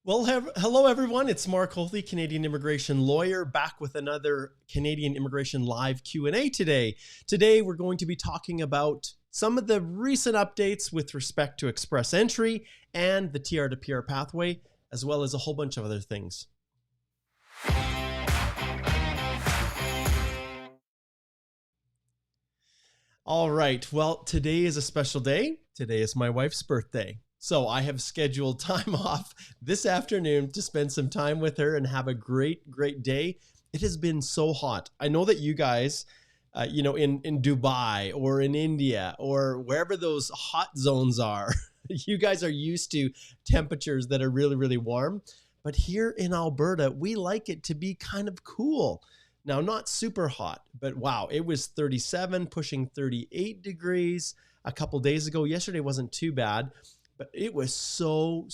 Well, hello everyone. It's Mark Holthe, Canadian immigration lawyer, back with another Canadian Immigration Live Q&A today. Today, we're going to be talking about some of the recent updates with respect to express entry and the TR to PR pathway, as well as a whole bunch of other things. All right. Well, today is a special day. Today is my wife's birthday. So I have scheduled time off this afternoon to spend some time with her and have a great day. It has been so hot. I know that you guys, in Dubai or in India or wherever those hot zones are, you guys are used to temperatures that are really, really warm. But here in Alberta, we like it to be kind of cool. Now, not super hot, but wow, it was 37, pushing 38 degrees a couple days ago. Yesterday wasn't too bad, but it was so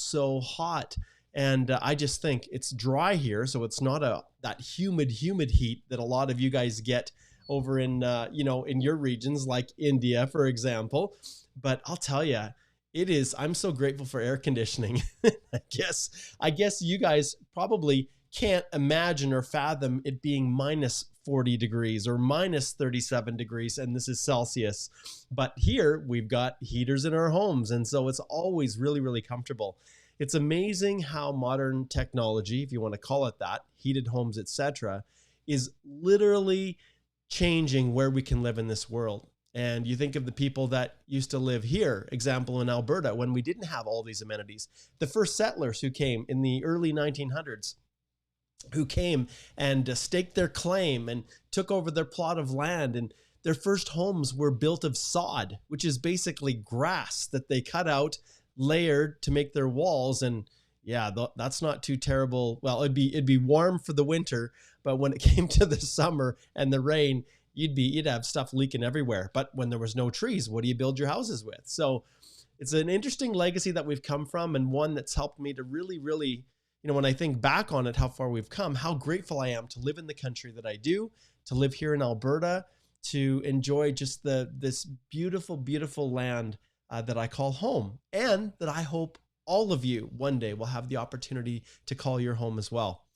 hot. And I just think it's dry here, so it's not that humid heat that a lot of you guys get over in in your regions like India, for example. But I'll tell you, it is. I'm so grateful for air conditioning. I guess you guys probably can't imagine or fathom it being minus 40 degrees or minus 37 degrees, and this is Celsius. But here we've got heaters in our homes, and so it's always really, really comfortable. It's amazing how modern technology, if you want to call it that, heated homes, etc., is literally changing where we can live in this world. And you think of the people that used to live here, example in Alberta, when we didn't have all these amenities. The first settlers who came in the early 1900s, who came and staked their claim and took over their plot of land. And their first homes were built of sod, which is basically grass that they cut out, layered to make their walls. And yeah, that's not too terrible. Well, it'd be warm for the winter, but when it came to the summer and the rain, you'd have stuff leaking everywhere. But when there was no trees, what do you build your houses with? So it's an interesting legacy that we've come from, and one that's helped me to really, when I think back on it, how far we've come, how grateful I am to live in the country that I do, to live here in Alberta, to enjoy just this beautiful land that I call home, and that I hope all of you one day will have the opportunity to call your home as well.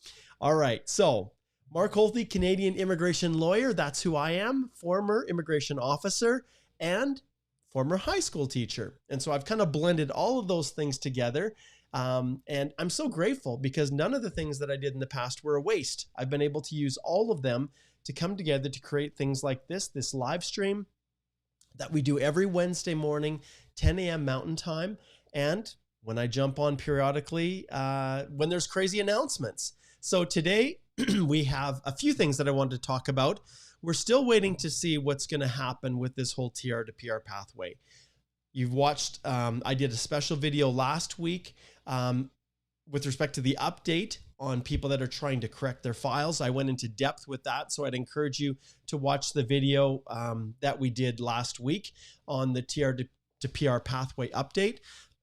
All right, so Mark Holthe, Canadian immigration lawyer, that's who I am, former immigration officer and former high school teacher. And so I've kind of blended all of those things together. And I'm so grateful because none of the things that I did in the past were a waste. I've been able to use all of them to come together to create things like this live stream that we do every Wednesday morning, 10 a.m. Mountain Time. And when I jump on periodically, when there's crazy announcements. So today we have a few things that I wanted to talk about. We're still waiting to see what's going to happen with this whole TR to PR pathway. You've watched, I did a special video last week with respect to the update on people that are trying to correct their files. I went into depth with that, so I'd encourage you to watch the video that we did last week on the TR to PR pathway update.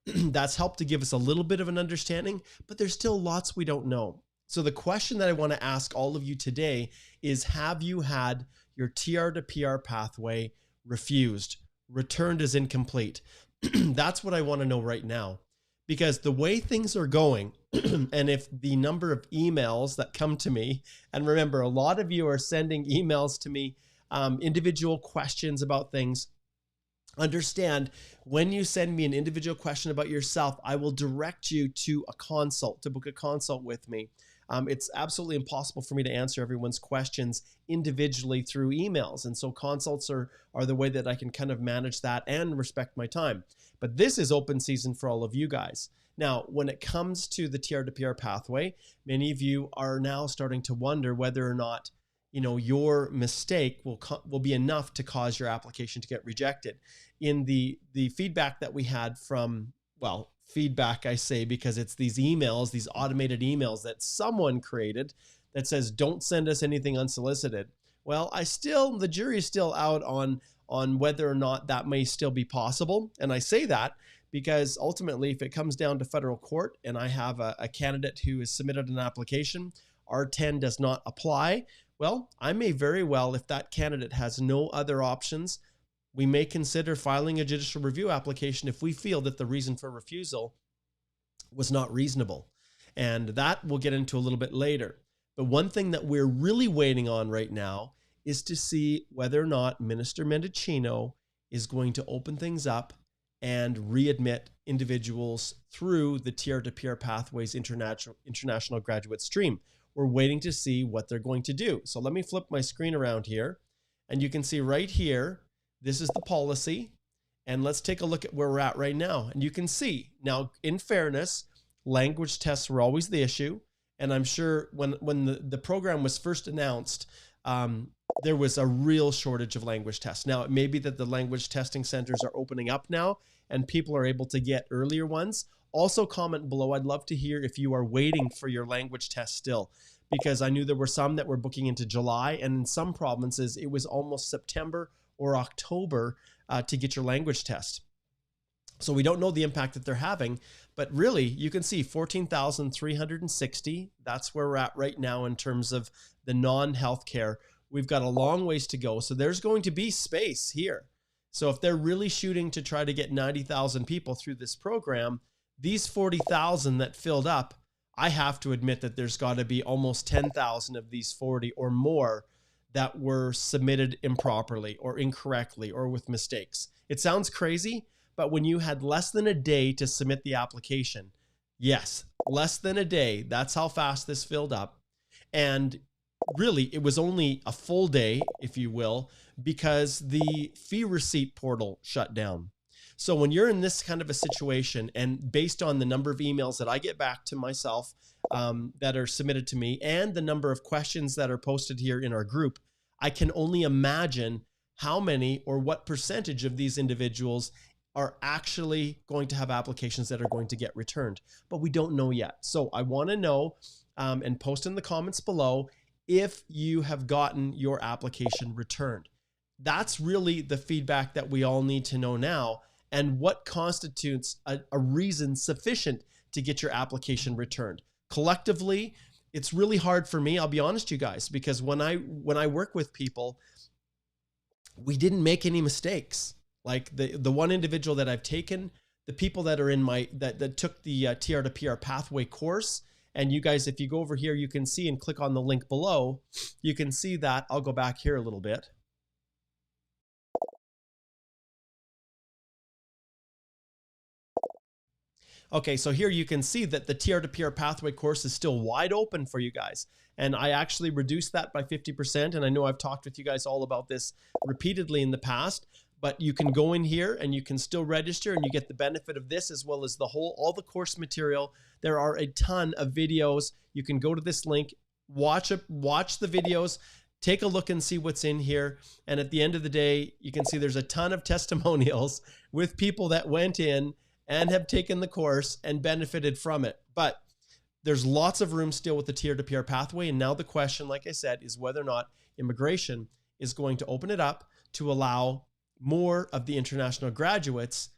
That's helped to give us a little bit of an understanding, but there's still lots we don't know. So the question that I want to ask all of you today is, have you had your TR to PR pathway refused, returned as incomplete? That's what I want to know right now, because the way things are going, and if the number of emails that come to me, and remember, a lot of you are sending emails to me, individual questions about things. Understand, when you send me an individual question about yourself, I will direct you to a consult, to book a consult with me. It's absolutely impossible for me to answer everyone's questions individually through emails. And so consults are the way that I can kind of manage that and respect my time. But this is open season for all of you guys. Now, when it comes to the TR to PR pathway, many of you are now starting to wonder whether or not your mistake will be enough to cause your application to get rejected. In the feedback that we had from, feedback I say because it's these emails, these automated emails that someone created that says, don't send us anything unsolicited. Well, the jury is still out on whether or not that may still be possible. And I say that because ultimately, if it comes down to federal court and I have a candidate who has submitted an application, R10 does not apply, well, I may very well, if that candidate has no other options, we may consider filing a judicial review application if we feel that the reason for refusal was not reasonable. And that we'll get into a little bit later. But one thing that we're really waiting on right now is to see whether or not Minister Mendicino is going to open things up and readmit individuals through the TR2PR Pathways International Graduate Stream. We're waiting to see what they're going to do. So let me flip my screen around here, and you can see right here, this is the policy. And let's take a look at where we're at right now. And you can see, now in fairness, language tests were always the issue. And I'm sure when the program was first announced, there was a real shortage of language tests. Now, it may be that the language testing centers are opening up now and people are able to get earlier ones. Also comment below. I'd love to hear if you are waiting for your language test still, because I knew there were some that were booking into July, and in some provinces, it was almost September or October to get your language test. So we don't know the impact that they're having, but really you can see 14,360. That's where we're at right now in terms of the non-healthcare. We've got a long ways to go. So there's going to be space here. So if they're really shooting to try to get 90,000 people through this program, these 40,000 that filled up, I have to admit that there's got to be almost 10,000 of these 40 or more that were submitted improperly or incorrectly or with mistakes. It sounds crazy, but when you had less than a day to submit the application, yes, less than a day, that's how fast this filled up. And really, it was only a full day, if you will, because the fee receipt portal shut down. So when you're in this kind of a situation, and based on the number of emails that I get back to myself that are submitted to me and the number of questions that are posted here in our group, I can only imagine how many or what percentage of these individuals are actually going to have applications that are going to get returned, but we don't know yet. So I want to know and post in the comments below if you have gotten your application returned. That's really the feedback that we all need to know now, and what constitutes a reason sufficient to get your application returned. Collectively, it's really hard for me, I'll be honest, you guys, because when I work with people, we didn't make any mistakes. Like the one individual that I've taken, the people that are in my, that took the TR2PR pathway course, and you guys, if you go over here, you can see and click on the link below, you can see that. I'll go back here a little bit. Okay, so here you can see that the TR2PR pathway course is still wide open for you guys. And I actually reduced that by 50%. And I know I've talked with you guys all about this repeatedly in the past, but you can go in here and you can still register and you get the benefit of this as well as all the course material. There are a ton of videos. You can go to this link, watch the videos, take a look and see what's in here. And at the end of the day, you can see there's a ton of testimonials with people that went in and have taken the course and benefited from it. But there's lots of room still with the TR2PR pathway. And now the question, like I said, is whether or not immigration is going to open it up to allow more of the international graduates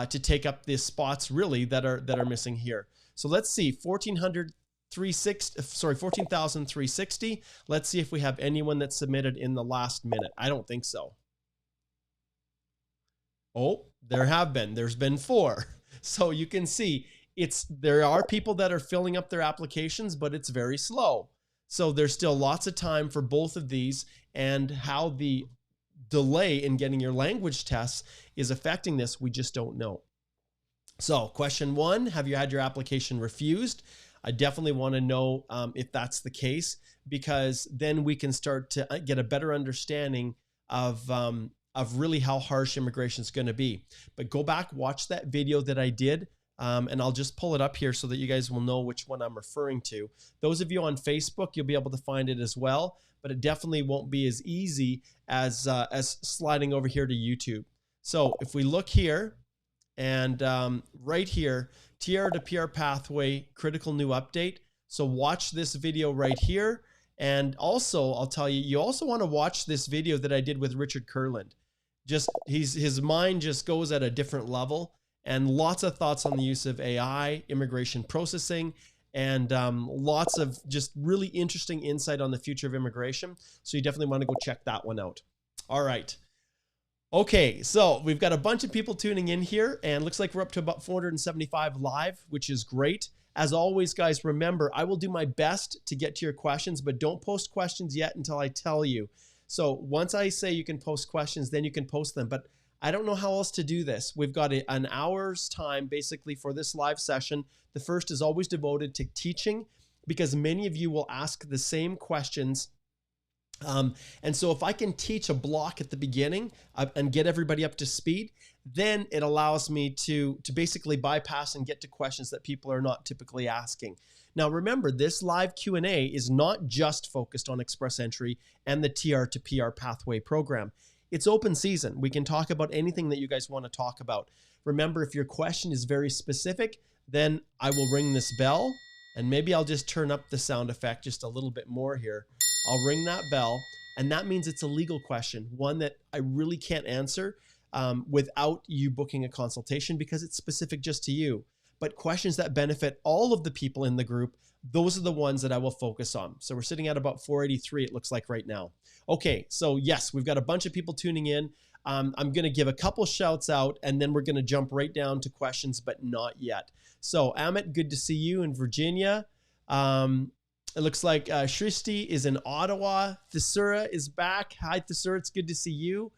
to take up the spots really that are missing here. So let's see, 14,360. Let's see if we have anyone that submitted in the last minute. I don't think so. Oh, there's been 4. So you can see there are people that are filling up their applications, but it's very slow. So there's still lots of time for both of these, and how the delay in getting your language tests is affecting this, we just don't know. So question 1, have you had your application refused? I definitely want to know if that's the case, because then we can start to get a better understanding of really how harsh immigration is going to be. But go back, watch that video that I did, and I'll just pull it up here so that you guys will know which one I'm referring to. Those of you on Facebook, you'll be able to find it as well, but it definitely won't be as easy as sliding over here to YouTube. So if we look here, and right here, TR2PR pathway critical new update. So watch this video right here. And also, I'll tell you, you also want to watch this video that I did with Richard Kurland. His mind just goes at a different level, and lots of thoughts on the use of AI, immigration processing, and lots of just really interesting insight on the future of immigration. So you definitely want to go check that one out. All right. Okay, so we've got a bunch of people tuning in here, and looks like we're up to about 475 live, which is great. As always, guys, remember, I will do my best to get to your questions, but don't post questions yet until I tell you. So once I say you can post questions, then you can post them. But I don't know how else to do this. We've got an hour's time basically for this live session. The first is always devoted to teaching because many of you will ask the same questions. And so if I can teach a block at the beginning and get everybody up to speed, then it allows me to basically bypass and get to questions that people are not typically asking. Now, remember, this live Q&A is not just focused on Express Entry and the TR to PR Pathway program. It's open season. We can talk about anything that you guys want to talk about. Remember, if your question is very specific, then I will ring this bell, and maybe I'll just turn up the sound effect just a little bit more here. I'll ring that bell, and that means it's a legal question, one that I really can't answer without you booking a consultation because it's specific just to you. But questions that benefit all of the people in the group, those are the ones that I will focus on. So we're sitting at about 483, it looks like right now. Okay, so yes, we've got a bunch of people tuning in. I'm going to give a couple shouts out, and then we're going to jump right down to questions, but not yet. So Amit, good to see you in Virginia. It looks like Shristi is in Ottawa. Thesura is back. Hi, Thesura. It's good to see you.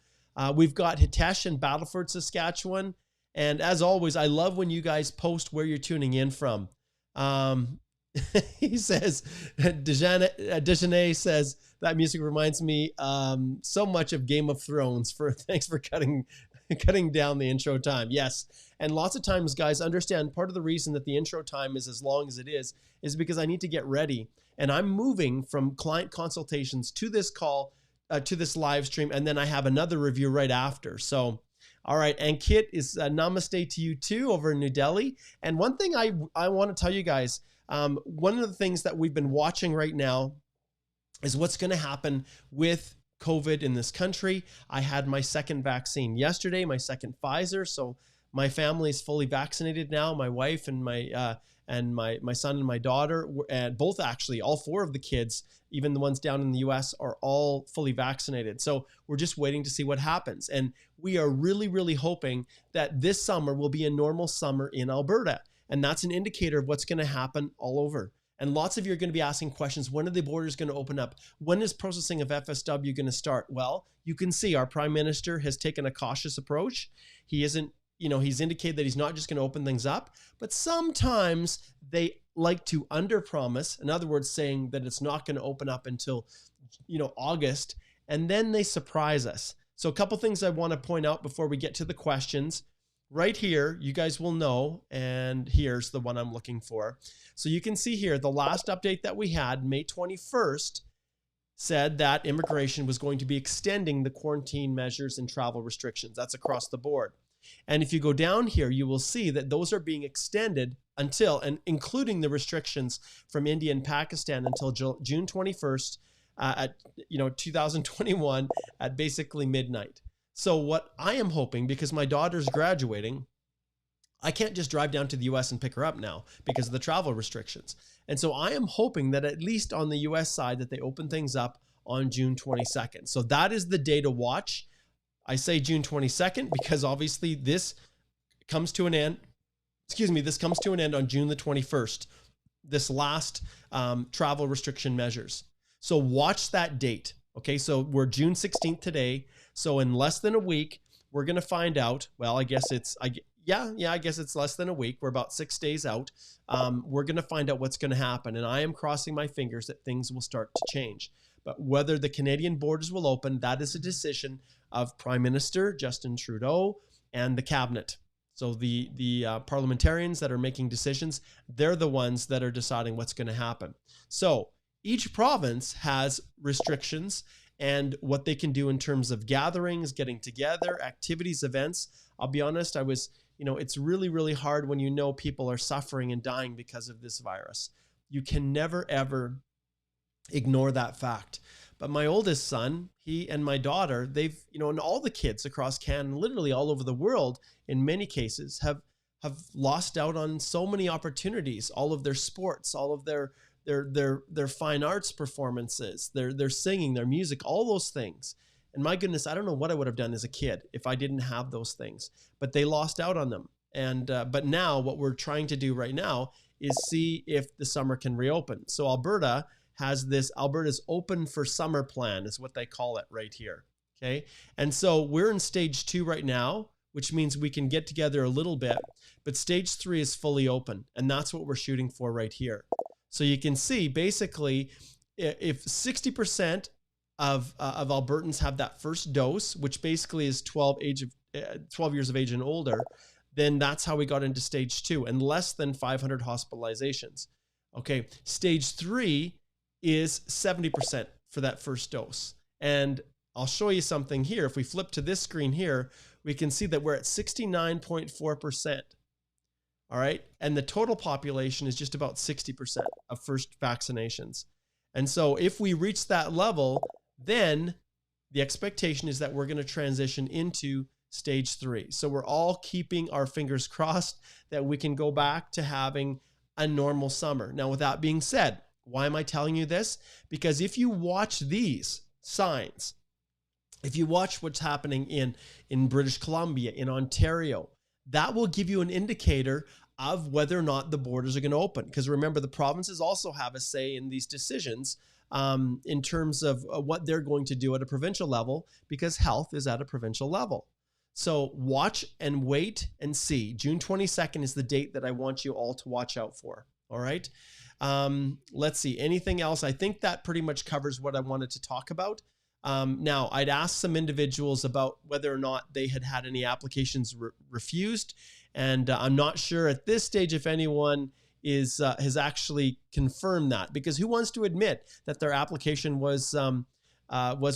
We've got Hitesh in Battleford, Saskatchewan. And as always, I love when you guys post where you're tuning in from. He says, Dejanay says, that music reminds me so much of Game of Thrones. Thanks for cutting down the intro time. Yes. And lots of times, guys, understand part of the reason that the intro time is as long as it is because I need to get ready. And I'm moving from client consultations to this call, to this live stream, and then I have another review right after. So, all right. And Kit is namaste to you too over in New Delhi. And one thing I want to tell you guys, one of the things that we've been watching right now is what's going to happen with COVID in this country. I had my second vaccine yesterday, my second Pfizer. So my family is fully vaccinated now. My wife and my son and my daughter, and both actually, all four of the kids, even the ones down in the US, are all fully vaccinated. So we're just waiting to see what happens. And we are really, really hoping that this summer will be a normal summer in Alberta. And that's an indicator of what's going to happen all over. And lots of you are going to be asking questions. When are the borders going to open up? When is processing of FSW going to start? Well, you can see our Prime Minister has taken a cautious approach. He isn't, he's indicated that he's not just going to open things up, but sometimes they like to underpromise. In other words, saying that it's not going to open up until, August, and then they surprise us. So a couple things I want to point out before we get to the questions. Right here, you guys will know, and here's the one I'm looking for. So you can see here, the last update that we had, May 21st, said that immigration was going to be extending the quarantine measures and travel restrictions. That's across the board. And if you go down here, you will see that those are being extended until, and including the restrictions from India and Pakistan, until June 21st at 2021 at basically midnight. So what I am hoping, because my daughter's graduating, I can't just drive down to the US and pick her up now because of the travel restrictions. And so I am hoping that at least on the US side that they open things up on June 22nd. So that is the day to watch. I say June 22nd because obviously this comes to an end. This comes to an end on June the 21st, this last travel restriction measures. So watch that date. Okay, so we're June 16th today. So in less than a week, we're going to find out. Well, I guess it's less than a week. We're about 6 days out. We're going to find out what's going to happen. And I am crossing my fingers that things will start to change. But whether the Canadian borders will open, that is a decision of Prime Minister Justin Trudeau and the cabinet. So the parliamentarians that are making decisions, they're the ones that are deciding what's going to happen. So each province has restrictions and what they can do in terms of gatherings, getting together, activities, events. I'll be honest, it's really, really hard when people are suffering and dying because of this virus. You can never, ever ignore that fact. But my oldest son, he and my daughter, they've, and all the kids across Canada, literally all over the world, in many cases, have lost out on so many opportunities, all of their sports, all of their fine arts performances, their singing, their music, all those things. And my goodness, I don't know what I would have done as a kid if I didn't have those things, but they lost out on them. And but now what we're trying to do right now is see if the summer can reopen. So Alberta has this Alberta's open for summer plan is what they call it right here. Okay. And so we're in stage 2 right now, which means we can get together a little bit, but stage 3 is fully open. And that's what we're shooting for right here. So you can see basically if 60% of Albertans have that first dose, which basically is 12 years of age and older, then that's how we got into stage 2 and less than 500 hospitalizations. Okay. Stage 3 is 70% for that first dose. And I'll show you something here. If we flip to this screen here, we can see that we're at 69.4%. All right. And the total population is just about 60% of first vaccinations. And so if we reach that level, then the expectation is that we're going to transition into stage 3. So we're all keeping our fingers crossed that we can go back to having a normal summer. Now, with that being said, why am I telling you this? Because if you watch these signs, if you watch what's happening in British Columbia, in Ontario, that will give you an indicator of whether or not the borders are going to open. Because remember, the provinces also have a say in these decisions in terms of what they're going to do at a provincial level, because health is at a provincial level. So watch and wait and see. June 22nd is the date that I want you all to watch out for. All right. Let's see. Anything else? I think that pretty much covers what I wanted to talk about. Now, I'd asked some individuals about whether or not they had had any applications refused. And I'm not sure at this stage if anyone has actually confirmed that, because who wants to admit that their application was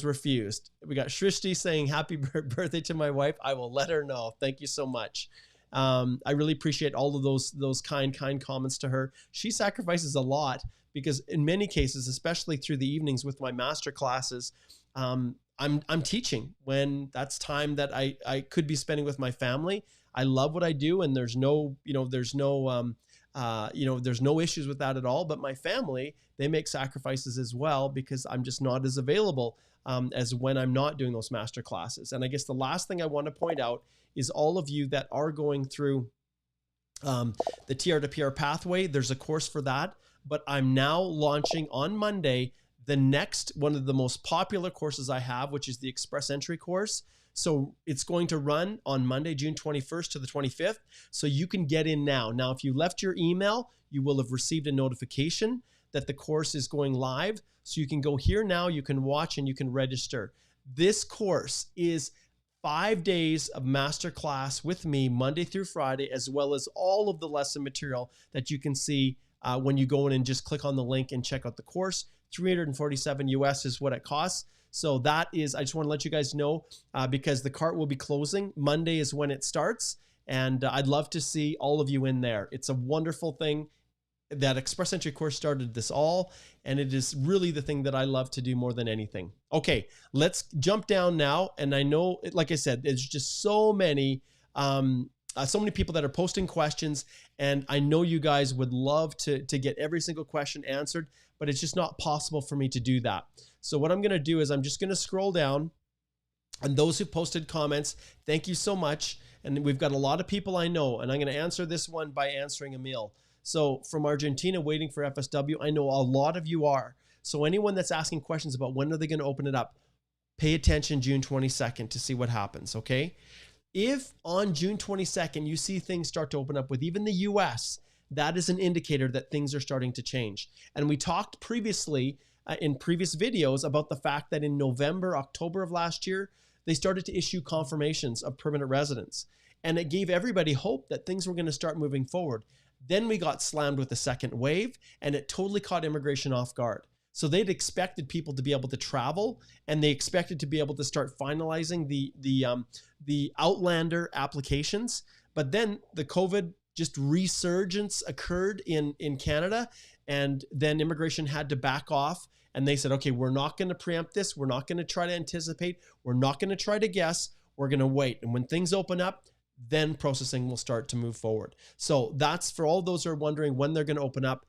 refused? We got Shrishti saying happy birthday to my wife. I will let her know. Thank you so much. I really appreciate all of those kind comments to her. She sacrifices a lot because in many cases, especially through the evenings with my master classes, I'm teaching when that's time that I could be spending with my family. I love what I do, and there's no issues with that at all. But my family, they make sacrifices as well, because I'm just not as available as when I'm not doing those master classes. And I guess the last thing I want to point out is all of you that are going through the TR to PR pathway. There's a course for that, but I'm now launching on Monday the next one of the most popular courses I have, which is the Express Entry course. So it's going to run on Monday, June 21st to the 25th. So you can get in now. Now, if you left your email, you will have received a notification that the course is going live. So you can go here now, you can watch, and you can register. This course is 5 days of masterclass with me Monday through Friday, as well as all of the lesson material that you can see when you go in and just click on the link and check out the course. $347 US is what it costs. So that is, I just want to let you guys know because the cart will be closing. Monday is when it starts. And I'd love to see all of you in there. It's a wonderful thing. That Express Entry course started this all, and it is really the thing that I love to do more than anything. Okay, let's jump down now. And I know, like I said, there's just so many people that are posting questions, and I know you guys would love to get every single question answered, but it's just not possible for me to do that. So what I'm going to do is I'm just going to scroll down, and those who posted comments, thank you so much. And we've got a lot of people I know, and I'm going to answer this one by answering Emil. So from Argentina, waiting for FSW, I know a lot of you are. So anyone that's asking questions about when are they going to open it up, pay attention June 22nd to see what happens, okay? If on June 22nd you see things start to open up with even the US, that is an indicator that things are starting to change. And we talked previously in previous videos about the fact that in November, October of last year, they started to issue confirmations of permanent residence. And it gave everybody hope that things were going to start moving forward. Then we got slammed with the second wave, and it totally caught immigration off guard. So they'd expected people to be able to travel, and they expected to be able to start finalizing the Outlander applications. But then the COVID just resurgence occurred in Canada, and then immigration had to back off. And they said, okay, we're not going to preempt this. We're not going to try to anticipate. We're not going to try to guess. We're going to wait. And when things open up, then processing will start to move forward. So that's for all those who are wondering when they're going to open up,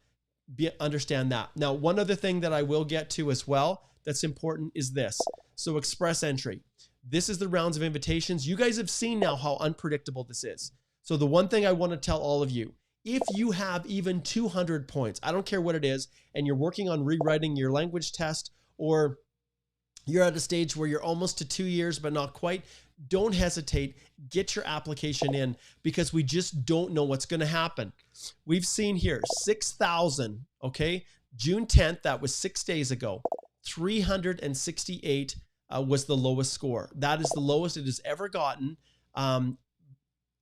understand that. Now, one other thing that I will get to as well that's important is this. So Express Entry. This is the rounds of invitations. You guys have seen now how unpredictable this is. So the one thing I want to tell all of you, If you have even 200 points, I don't care what it is, and you're working on rewriting your language test, or you're at a stage where you're almost to 2 years, but not quite, don't hesitate. Get your application in, because we just don't know what's going to happen. We've seen here 6,000, okay? June 10th, that was 6 days ago. 368 was the lowest score. That is the lowest it has ever gotten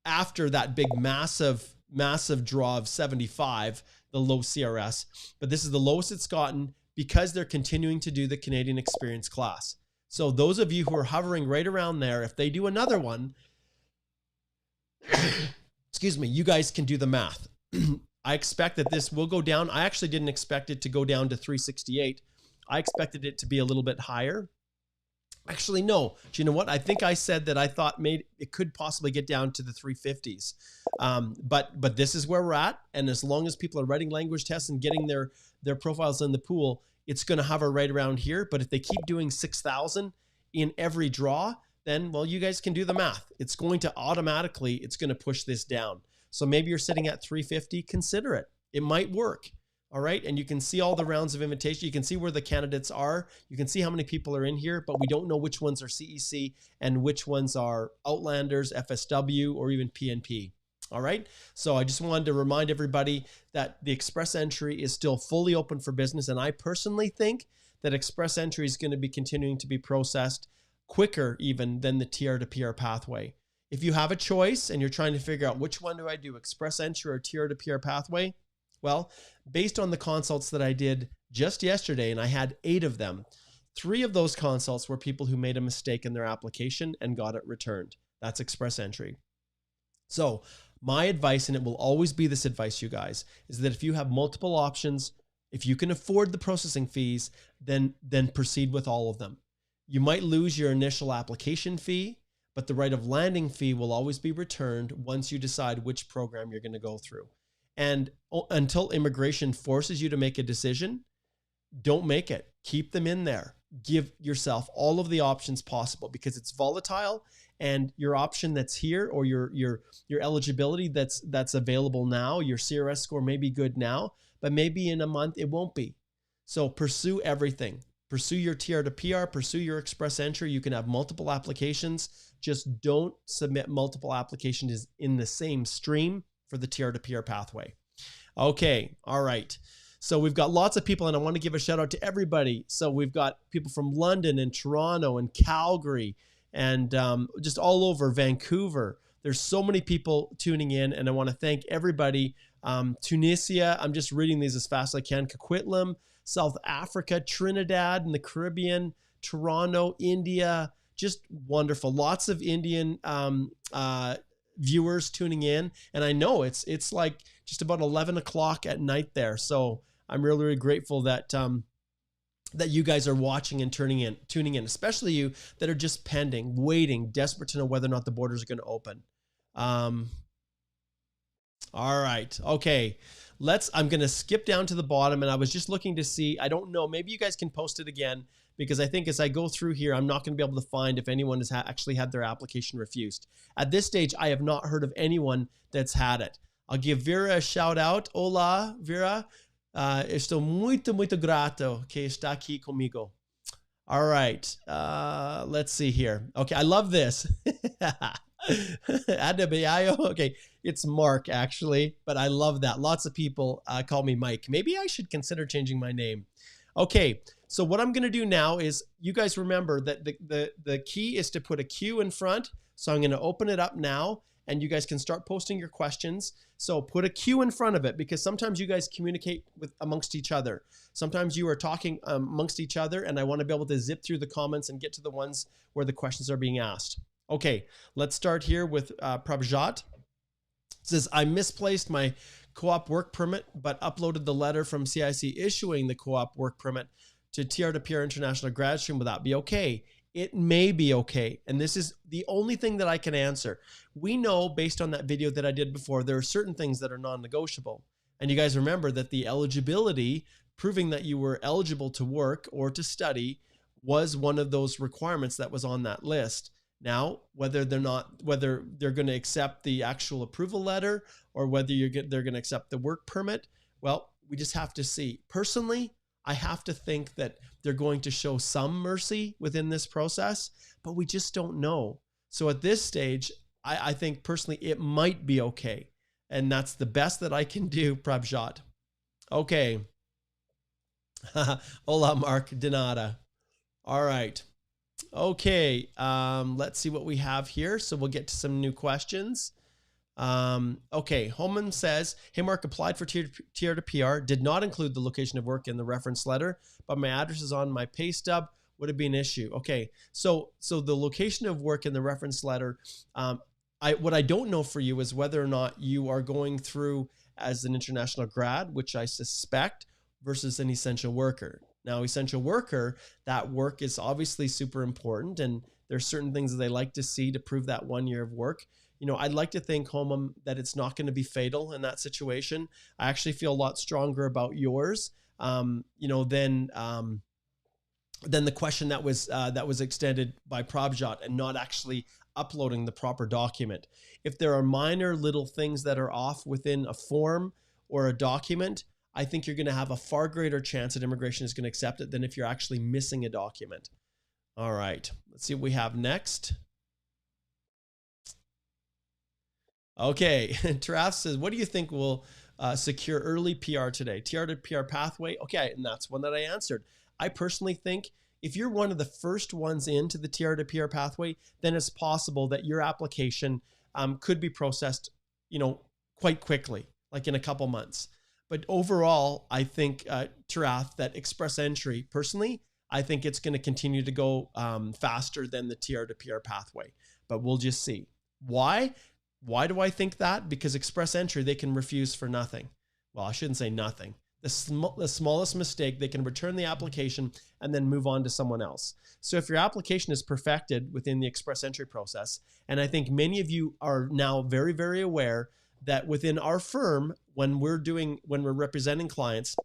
after that big massive draw of 75, the low CRS. But this is the lowest it's gotten because they're continuing to do the Canadian Experience class. So those of you who are hovering right around there, if they do another one, excuse me, you guys can do the math. I expect that this will go down. I actually didn't expect it to go down to 368. I expected it to be a little bit higher. Actually, no. Do you know what? I think I said that I thought it could possibly get down to the 350s. But this is where we're at. And as long as people are writing language tests and getting their profiles in the pool, it's going to hover right around here. But if they keep doing 6,000 in every draw, then, well, you guys can do the math. It's going to automatically, it's going to push this down. So maybe you're sitting at 350, consider it. It might work. All right. And you can see all the rounds of invitation. You can see where the candidates are. You can see how many people are in here, but we don't know which ones are CEC and which ones are Outlanders, FSW, or even PNP. All right. So I just wanted to remind everybody that the Express Entry is still fully open for business. And I personally think that Express Entry is going to be continuing to be processed quicker even than the TR to PR pathway. If you have a choice and you're trying to figure out which one do I do, Express Entry or TR to PR pathway, well, based on the consults that I did just yesterday, and I had 8 of them, 3 of those consults were people who made a mistake in their application and got it returned. That's Express Entry. So my advice, and it will always be this advice, you guys, is that if you have multiple options, if you can afford the processing fees, then proceed with all of them. You might lose your initial application fee, but the right of landing fee will always be returned once you decide which program you're going to go through. And until immigration forces you to make a decision, don't make it. Keep them in there. Give yourself all of the options possible, because it's volatile, and your option that's here, or your eligibility that's available now, your CRS score may be good now, but maybe in a month it won't be. So pursue everything. Pursue your TR to PR, pursue your Express Entry. You can have multiple applications. Just don't submit multiple applications in the same stream for the TR to PR pathway. Okay, all right. So we've got lots of people, and I want to give a shout out to everybody. So we've got people from London and Toronto and Calgary and just all over Vancouver. There's so many people tuning in, and I want to thank everybody. Tunisia, I'm just reading these as fast as I can. Coquitlam, South Africa, Trinidad and the Caribbean, Toronto, India, just wonderful. Lots of Indian viewers tuning in, and I know it's like just about 11 o'clock at night there. So I'm really, really grateful that that you guys are watching and tuning in, especially you that are just pending, waiting, desperate to know whether or not the borders are going to open. All right, okay. I'm going to skip down to the bottom, and I was just looking to see, I don't know, maybe you guys can post it again, because I think as I go through here, I'm not going to be able to find if anyone has actually had their application refused. At this stage, I have not heard of anyone that's had it. I'll give Vera a shout out. Hola, Vera. Estou muito, muito grato que está aqui comigo. All right. Let's see here. Okay, I love this. Okay, it's Mark actually, but I love that. Lots of people call me Mike. Maybe I should consider changing my name. Okay, so what I'm going to do now is, you guys remember that the key is to put a Q in front. So I'm going to open it up now, and you guys can start posting your questions. So put a Q in front of it, because sometimes you guys communicate amongst each other. Sometimes you are talking amongst each other, and I want to be able to zip through the comments and get to the ones where the questions are being asked. Okay, let's start here with Prabhat. It says, I misplaced my co-op work permit, but uploaded the letter from CIC issuing the co-op work permit to TR to PR International Grad Stream. Will that be okay? It may be okay. And this is the only thing that I can answer. We know, based on that video that I did before, there are certain things that are non-negotiable. And you guys remember that the eligibility, proving that you were eligible to work or to study, was one of those requirements that was on that list. Now, whether they're going to accept the actual approval letter or whether they're going to accept the work permit, well, we just have to see. Personally, I have to think that they're going to show some mercy within this process, but we just don't know. So at this stage, I think personally it might be okay. And that's the best that I can do, Prabjot. Okay. Hola, Mark Donata. All right. Okay. Let's see what we have here. So we'll get to some new questions. Okay. Holman says, hey, Mark, applied for TR to PR, did not include the location of work in the reference letter, but my address is on my pay stub. Would it be an issue? Okay. So the location of work in the reference letter, what I don't know for you is whether or not you are going through as an international grad, which I suspect, versus an essential worker. Now, essential worker, that work is obviously super important, and there's certain things that they like to see to prove that 1 year of work. You know, I'd like to think, Homam, that it's not going to be fatal in that situation. I actually feel a lot stronger about yours, than the question that was extended by Prabjot and not actually uploading the proper document. If there are minor little things that are off within a form or a document, I think you're going to have a far greater chance that immigration is going to accept it than if you're actually missing a document. All right, let's see what we have next. Okay, Taraf says, what do you think will secure early PR today? TR to PR pathway? Okay, and that's one that I answered. I personally think if you're one of the first ones into the TR to PR pathway, then it's possible that your application could be processed, quite quickly, like in a couple months. But overall, I think, Tarath, that express entry, personally, I think it's going to continue to go faster than the TR to PR pathway. But we'll just see. Why? Why do I think that? Because express entry, they can refuse for nothing. Well, I shouldn't say nothing. The smallest mistake, they can return the application and then move on to someone else. So if your application is perfected within the express entry process, and I think many of you are now very, very aware that within our firm, when we're representing clients,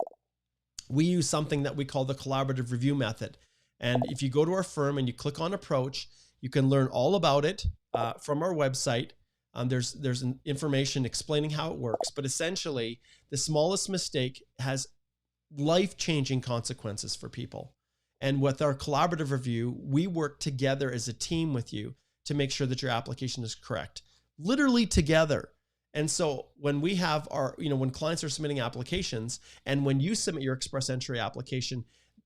we use something that we call the collaborative review method. And if you go to our firm and you click on approach, you can learn all about it from our website. There's information explaining how it works, but essentially the smallest mistake has life-changing consequences for people. And with our collaborative review, we work together as a team with you to make sure that your application is correct, literally together. And so when we have when clients are submitting applications, and when you submit your express entry application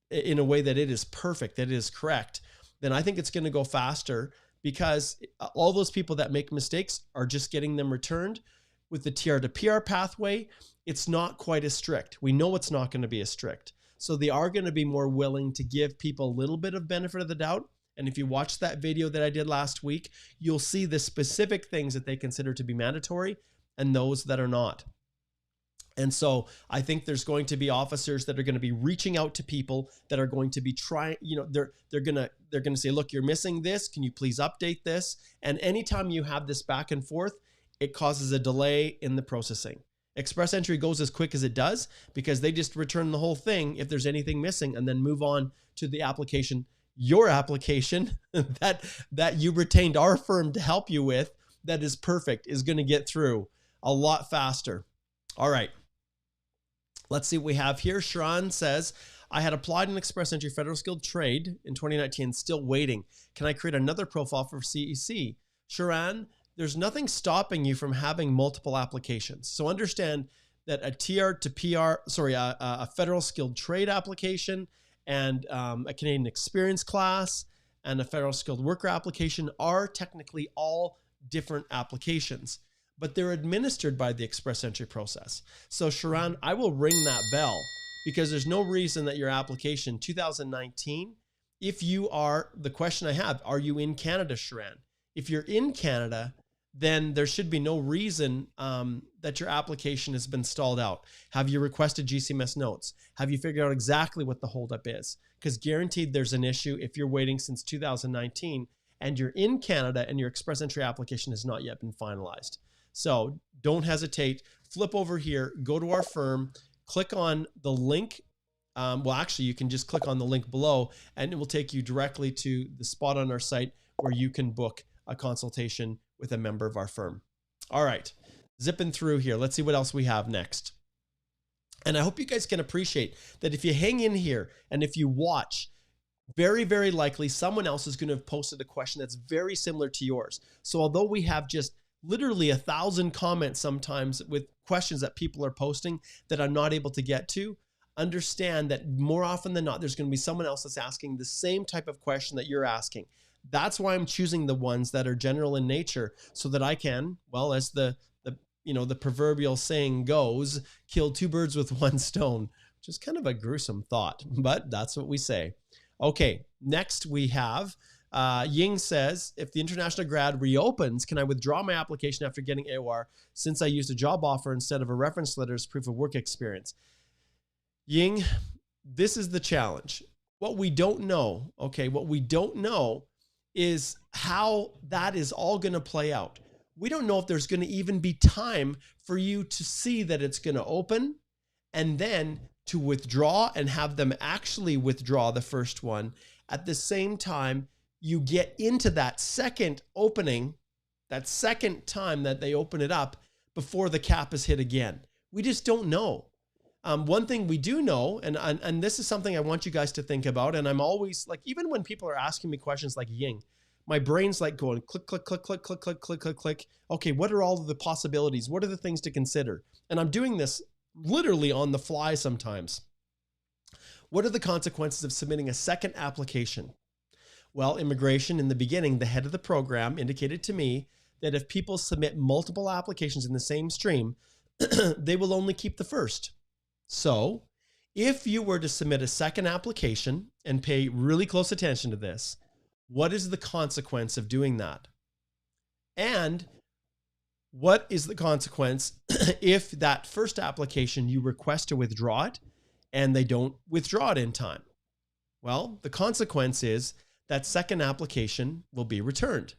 in a way that it is perfect, that it is correct, then I think it's going to go faster, because all those people that make mistakes are just getting them returned. With the TR to PR pathway, it's not quite as strict. We know it's not going to be as strict. So they are going to be more willing to give people a little bit of benefit of the doubt. And if you watch that video that I did last week, you'll see the specific things that they consider to be mandatory and those that are not. And so I think there's going to be officers that are going to be reaching out to people that are going to be trying, they're going to say, look, you're missing this. Can you please update this? And anytime you have this back and forth, it causes a delay in the processing. Express entry goes as quick as it does because they just return the whole thing if there's anything missing, and then move on to the application, your application that you retained our firm to help you with, that is perfect, is going to get through a lot faster. All right. Let's see what we have here. Sharon says, I had applied an express entry federal skilled trade in 2019, still waiting. Can I create another profile for CEC? Sharon, there's nothing stopping you from having multiple applications. So understand that a TR to PR, a federal skilled trade application and a Canadian experience class and a federal skilled worker application are technically all different applications, but they're administered by the express entry process. So Sharon, I will ring that bell, because there's no reason that your application 2019, if you are, the question I have, are you in Canada, Sharon? If you're in Canada, then there should be no reason that your application has been stalled out. Have you requested GCMS notes? Have you figured out exactly what the holdup is? Because guaranteed there's an issue if you're waiting since 2019 and you're in Canada and your express entry application has not yet been finalized. So don't hesitate, flip over here, go to our firm, click on the link. Well, actually, you can just click on the link below and it will take you directly to the spot on our site where you can book a consultation with a member of our firm. All right, zipping through here. Let's see what else we have next. And I hope you guys can appreciate that if you hang in here and if you watch, very, very likely someone else is going to have posted a question that's very similar to yours. So although we have just literally 1,000 comments sometimes with questions that people are posting that I'm not able to get to, understand that more often than not, there's going to be someone else that's asking the same type of question that you're asking. That's why I'm choosing the ones that are general in nature so that I can, well, as the proverbial saying goes, kill two birds with one stone, which is kind of a gruesome thought, but that's what we say. Okay, next we have Ying says, if the international grad reopens, can I withdraw my application after getting AOR since I used a job offer instead of a reference letter as proof of work experience? Ying, this is the challenge. What we don't know, what we don't know is how that is all going to play out. We don't know if there's going to even be time for you to see that it's going to open and then to withdraw and have them actually withdraw the first one. At the same time, you get into that second opening, that second time that they open it up before the cap is hit again. We just don't know. One thing we do know, and this is something I want you guys to think about, and I'm always like, even when people are asking me questions like Ying, my brain's like going click, click, click, click, click, click, click, click, click. Okay, what are all of the possibilities? What are the things to consider? And I'm doing this literally on the fly sometimes. What are the consequences of submitting a second application? Well, immigration in the beginning, the head of the program indicated to me that if people submit multiple applications in the same stream, they will only keep the first. So if you were to submit a second application and pay really close attention to this, what is the consequence of doing that? And what is the consequence if that first application you request to withdraw it and they don't withdraw it in time? Well, the consequence is that second application will be returned.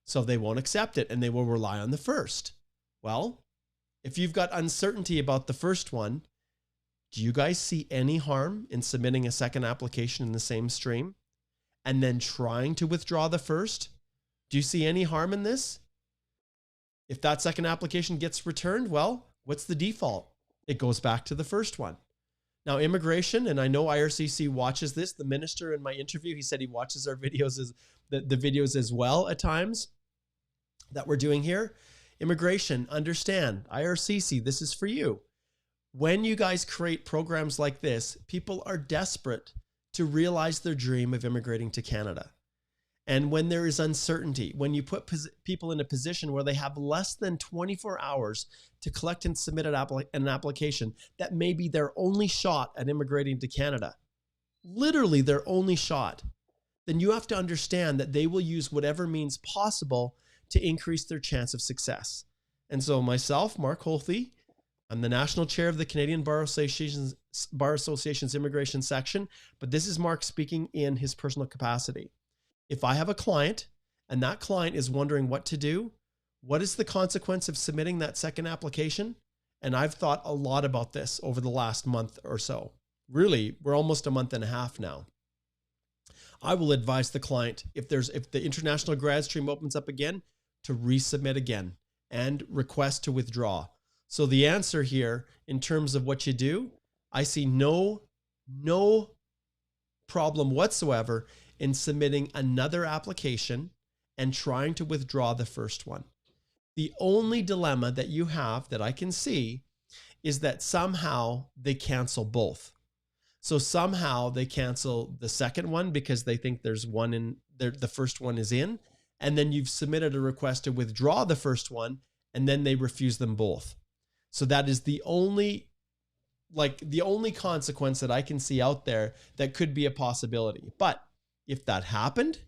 So they won't accept it and they will rely on the first. Well, if you've got uncertainty about the first one, do you guys see any harm in submitting a second application in the same stream and then trying to withdraw the first? Do you see any harm in this? If that second application gets returned, well, what's the default? It goes back to the first one. Now, immigration, and I know IRCC watches this. The minister in my interview, he said he watches our videos, the videos as well at times that we're doing here. Immigration, understand, IRCC, this is for you. When you guys create programs like this, people are desperate to realize their dream of immigrating to Canada. And when there is uncertainty, when you put people in a position where they have less than 24 hours to collect and submit an application, that may be their only shot at immigrating to Canada, literally their only shot, then you have to understand that they will use whatever means possible to increase their chance of success. And so myself, Mark Holthe, I'm the national chair of the Canadian Bar Association's immigration section, but this is Mark speaking in his personal capacity. If I have a client and that client is wondering what to do, what is the consequence of submitting that second application? And I've thought a lot about this over the last month or so. Really, we're almost a month and a half now. I will advise the client, if the international grad stream opens up again, to resubmit again and request to withdraw. So the answer here, in terms of what you do, I see no problem whatsoever in submitting another application and trying to withdraw the first one. The only dilemma that you have that I can see is that somehow they cancel both. So somehow they cancel the second one because they think there's one in there, the first one is in, and then you've submitted a request to withdraw the first one, and then they refuse them both. So that is the only consequence that I can see out there that could be a possibility. But if that happened,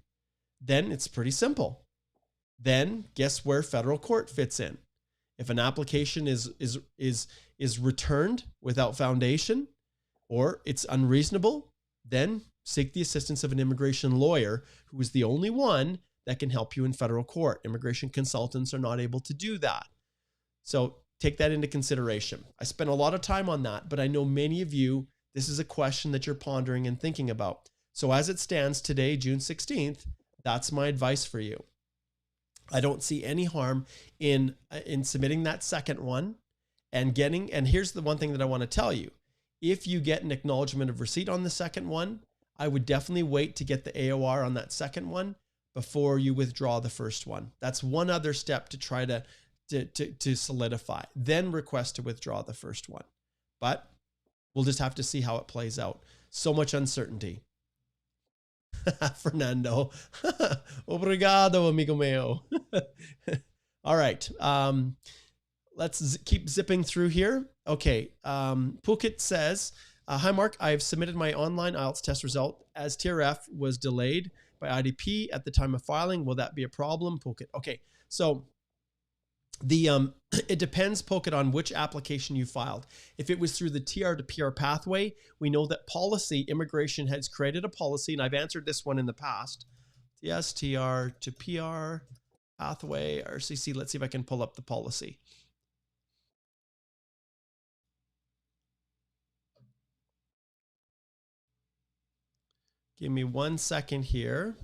then it's pretty simple. Then guess where federal court fits in? If an application is returned without foundation or it's unreasonable, then seek the assistance of an immigration lawyer who is the only one that can help you in federal court. Immigration consultants are not able to do that. So take that into consideration. I spent a lot of time on that, but I know many of you, this is a question that you're pondering and thinking about. So as it stands today, June 16th, That's my advice for you. I don't see any harm in submitting that second one and here's the one thing that I want to tell you. If you get an acknowledgement of receipt on the second one, I would definitely wait to get the AOR on that second one before you withdraw the first one. That's one other step to try to solidify, then request to withdraw the first one. But we'll just have to see how it plays out. So much uncertainty. Fernando. Obrigado, amigo meo. All right. Let's keep zipping through here. Okay. Phuket says, hi, Mark. I have submitted my online IELTS test result as TRF was delayed by IDP at the time of filing. Will that be a problem? Phuket. Okay. So it depends, Phuket, on which application you filed. If it was through the TR to PR pathway, we know that policy, immigration has created a policy, and I've answered this one in the past. Yes, TR to PR pathway, RCC. Let's see if I can pull up the policy. Give me 1 second here.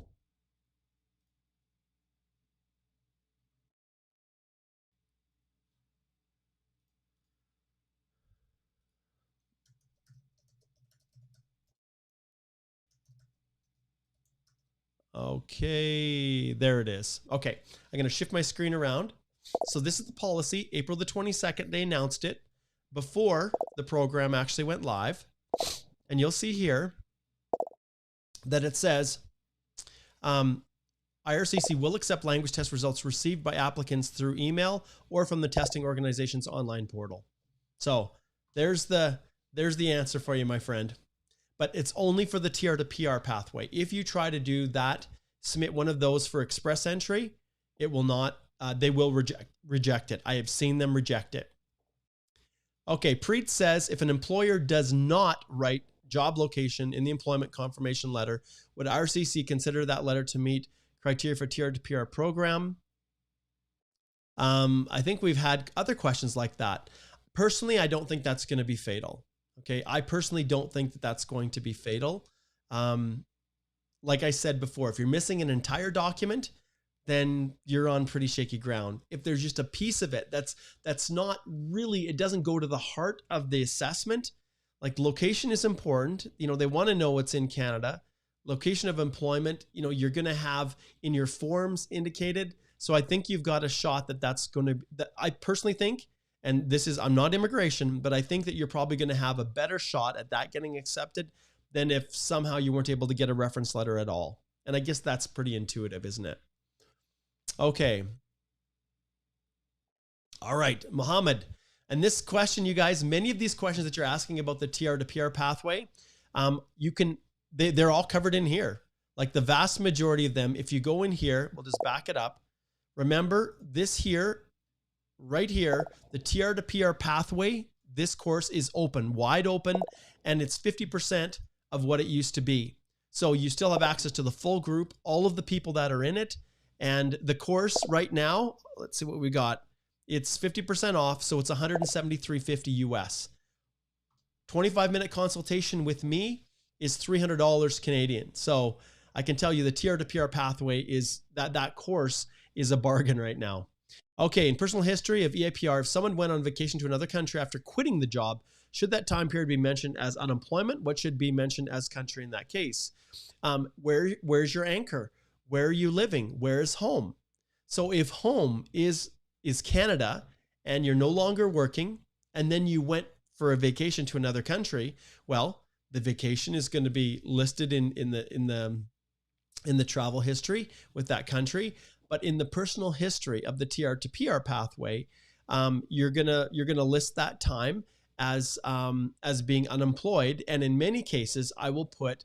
Okay, there it is. Okay, I'm going to shift my screen around. So this is the policy. April the 22nd, they announced it before the program actually went live. And you'll see here that it says, IRCC will accept language test results received by applicants through email or from the testing organization's online portal. So there's the answer for you, my friend. But it's only for the TR to PR pathway. If you try to do that, submit one of those for express entry, it will not, they will reject it. I have seen them reject it. Okay, Preet says, if an employer does not write job location in the employment confirmation letter, would RCC consider that letter to meet criteria for TR to PR program? I think we've had other questions like that. Personally, I don't think that's going to be fatal. Okay, I personally don't think that that's going to be fatal. Like I said before, if you're missing an entire document, then you're on pretty shaky ground. If there's just a piece of it that's not really, it doesn't go to the heart of the assessment. Like location is important. You know, they want to know what's in Canada. Location of employment, you know, you're going to have in your forms indicated. So I think you've got a shot that's going to, that I personally think, and this is, I'm not immigration, but I think that you're probably going to have a better shot at that getting accepted than if somehow you weren't able to get a reference letter at all. And I guess that's pretty intuitive, isn't it? Okay. All right, Mohammed. And this question, you guys, many of these questions that you're asking about the TR to PR pathway, they're all covered in here. Like the vast majority of them, if you go in here, we'll just back it up. Remember this here, right here, the TR to PR pathway, this course is open, wide open, and it's 50% of what it used to be. So you still have access to the full group, all of the people that are in it. And the course right now, let's see what we got. It's 50% off, so it's $173.50 US. 25-minute consultation with me is $300 Canadian. So I can tell you the TR to PR pathway is that course is a bargain right now. Okay, in personal history of EIPR, if someone went on vacation to another country after quitting the job, should that time period be mentioned as unemployment? What should be mentioned as country in that case? Where's your anchor? Where are you living? Where is home? So if home is Canada and you're no longer working, and then you went for a vacation to another country, well, the vacation is going to be listed in the travel history with that country. But in the personal history of the TR to PR pathway, you're gonna list that time as being unemployed. And in many cases, I will put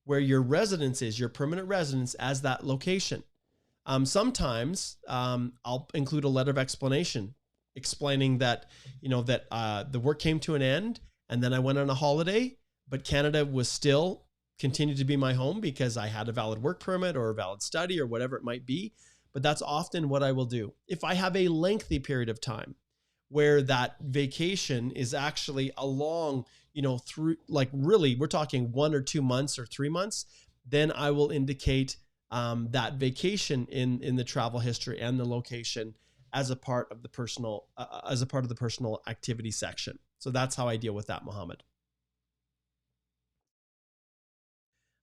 where your residence is, your permanent residence, as that location. Sometimes I'll include a letter of explanation explaining that, you know, that the work came to an end and then I went on a holiday, but Canada was still continued to be my home because I had a valid work permit or a valid study or whatever it might be. But that's often what I will do. If I have a lengthy period of time where that vacation is actually a long, you know, through, like really, we're talking 1 or 2 months or 3 months, then I will indicate that vacation in the travel history and the location as a part of the personal activity section. So that's how I deal with that, Mohammed.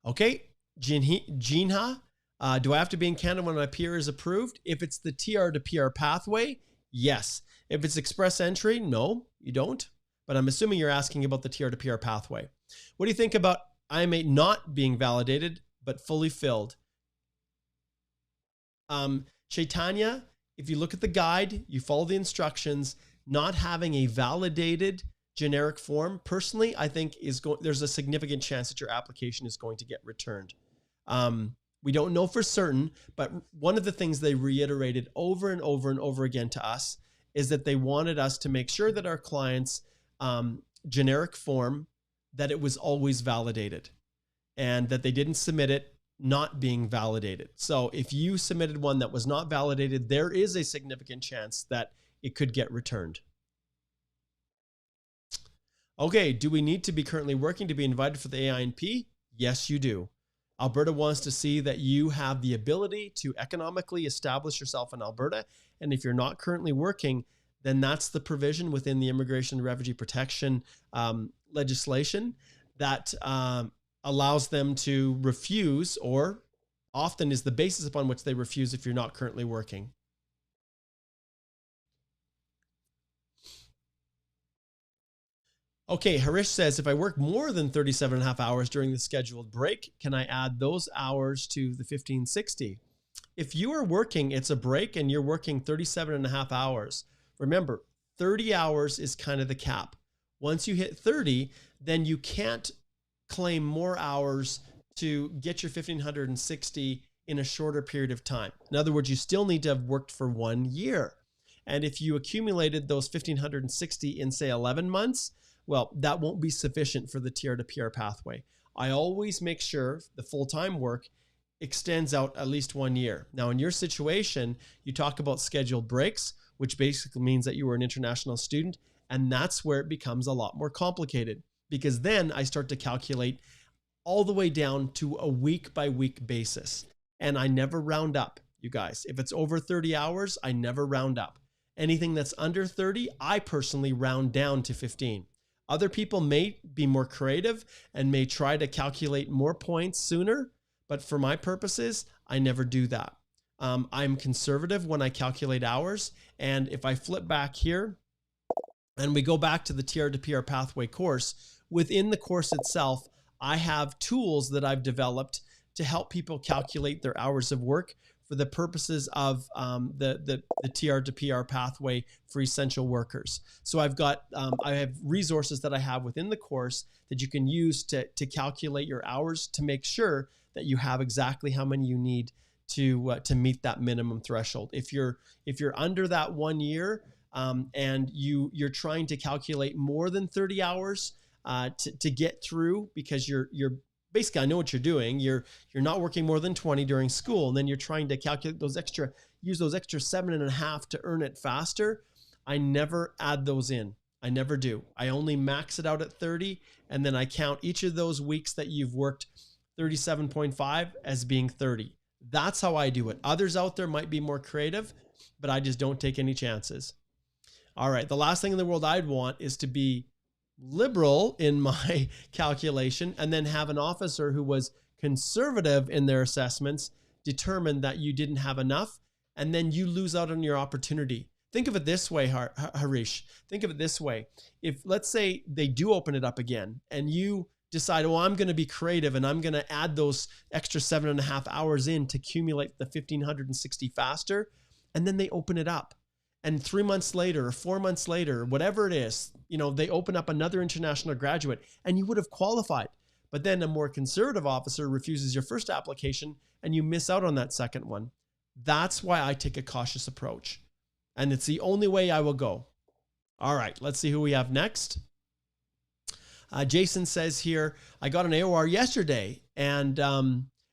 Okay, Jinha, do I have to be in Canada when my PR is approved? If it's the TR to PR pathway, yes. If it's express entry, no, you don't. But I'm assuming you're asking about the TR to PR pathway. What do you think about IM8 not being validated, but fully filled? Chaitanya, if you look at the guide, you follow the instructions, not having a validated generic form, personally, I think there's a significant chance that your application is going to get returned. We don't know for certain, but one of the things they reiterated over and over and over again to us is that they wanted us to make sure that our clients' generic form, that it was always validated and that they didn't submit it not being validated. So if you submitted one that was not validated, there is a significant chance that it could get returned. Okay, do we need to be currently working to be invited for the AINP? Yes, you do. Alberta wants to see that you have the ability to economically establish yourself in Alberta. And if you're not currently working, then that's the provision within the Immigration and Refugee Protection legislation that allows them to refuse, or often is the basis upon which they refuse if you're not currently working. Okay, Harish says, if I work more than 37.5 hours during the scheduled break, can I add those hours to the 1560? If you are working, it's a break and you're working 37.5 hours. Remember, 30 hours is kind of the cap. Once you hit 30, then you can't claim more hours to get your 1560 in a shorter period of time. In other words, you still need to have worked for 1 year. And if you accumulated those 1560 in, say, 11 months, well, that won't be sufficient for the TR to PR pathway. I always make sure the full-time work extends out at least 1 year. Now, in your situation, you talk about scheduled breaks, which basically means that you were an international student, and that's where it becomes a lot more complicated, because then I start to calculate all the way down to a week-by-week basis, and I never round up, you guys. If it's over 30 hours, I never round up. Anything that's under 30, I personally round down to 15. Other people may be more creative and may try to calculate more points sooner, but for my purposes, I never do that. I'm conservative when I calculate hours, and if I flip back here and we go back to the TR to PR pathway course, within the course itself, I have tools that I've developed to help people calculate their hours of work for the purposes of the TR to PR pathway for essential workers. So I have resources that I have within the course that you can use to calculate your hours to make sure that you have exactly how many you need to meet that minimum threshold. If you're under that 1 year and you're trying to calculate more than 30 hours to get through, because you're basically, I know what you're doing. You're not working more than 20 during school, and then you're trying to calculate use those extra 7.5 to earn it faster. I never add those in. I never do. I only max it out at 30, and then I count each of those weeks that you've worked 37.5 as being 30. That's how I do it. Others out there might be more creative, but I just don't take any chances. All right, the last thing in the world I'd want is to be liberal in my calculation and then have an officer who was conservative in their assessments determine that you didn't have enough, and then you lose out on your opportunity. Think of it this way, Harish. Think of it this way. If, let's say, they do open it up again and you decide, oh, I'm going to be creative and I'm going to add those extra 7.5 hours in to accumulate the 1560 faster, and then they open it up. And 3 months later or 4 months later, whatever it is, they open up another international graduate and you would have qualified. But then a more conservative officer refuses your first application and you miss out on that second one. That's why I take a cautious approach. And it's the only way I will go. All right, let's see who we have next. Jason says here, I got an AOR yesterday and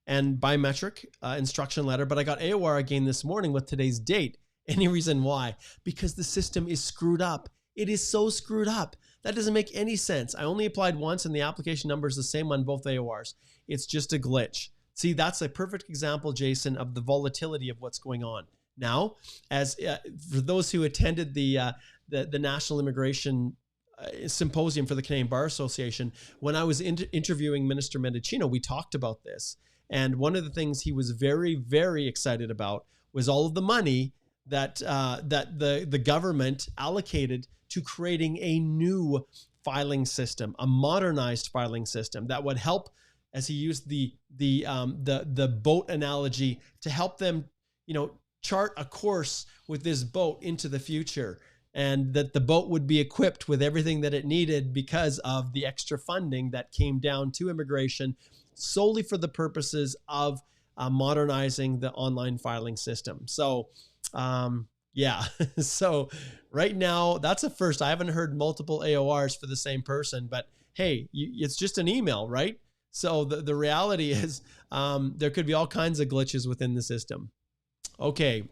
biometric instruction letter, but I got AOR again this morning with today's date. Any reason why? Because the system is screwed up. It is so screwed up. That doesn't make any sense. I only applied once and the application number is the same on both AORs. It's just a glitch. See, that's a perfect example, Jason, of the volatility of what's going on. Now, as for those who attended the National Immigration Symposium for the Canadian Bar Association, when I was interviewing Minister Mendicino, we talked about this. And one of the things he was very, very excited about was all of the money that the government allocated to creating a new filing system, a modernized filing system that would help, as he used the boat analogy, to help them, chart a course with this boat into the future, and that the boat would be equipped with everything that it needed because of the extra funding that came down to immigration solely for the purposes of modernizing the online filing system. So, yeah. So right now, that's a first. I haven't heard multiple AORs for the same person, but hey, it's just an email, right? So the reality is there could be all kinds of glitches within the system. Okay,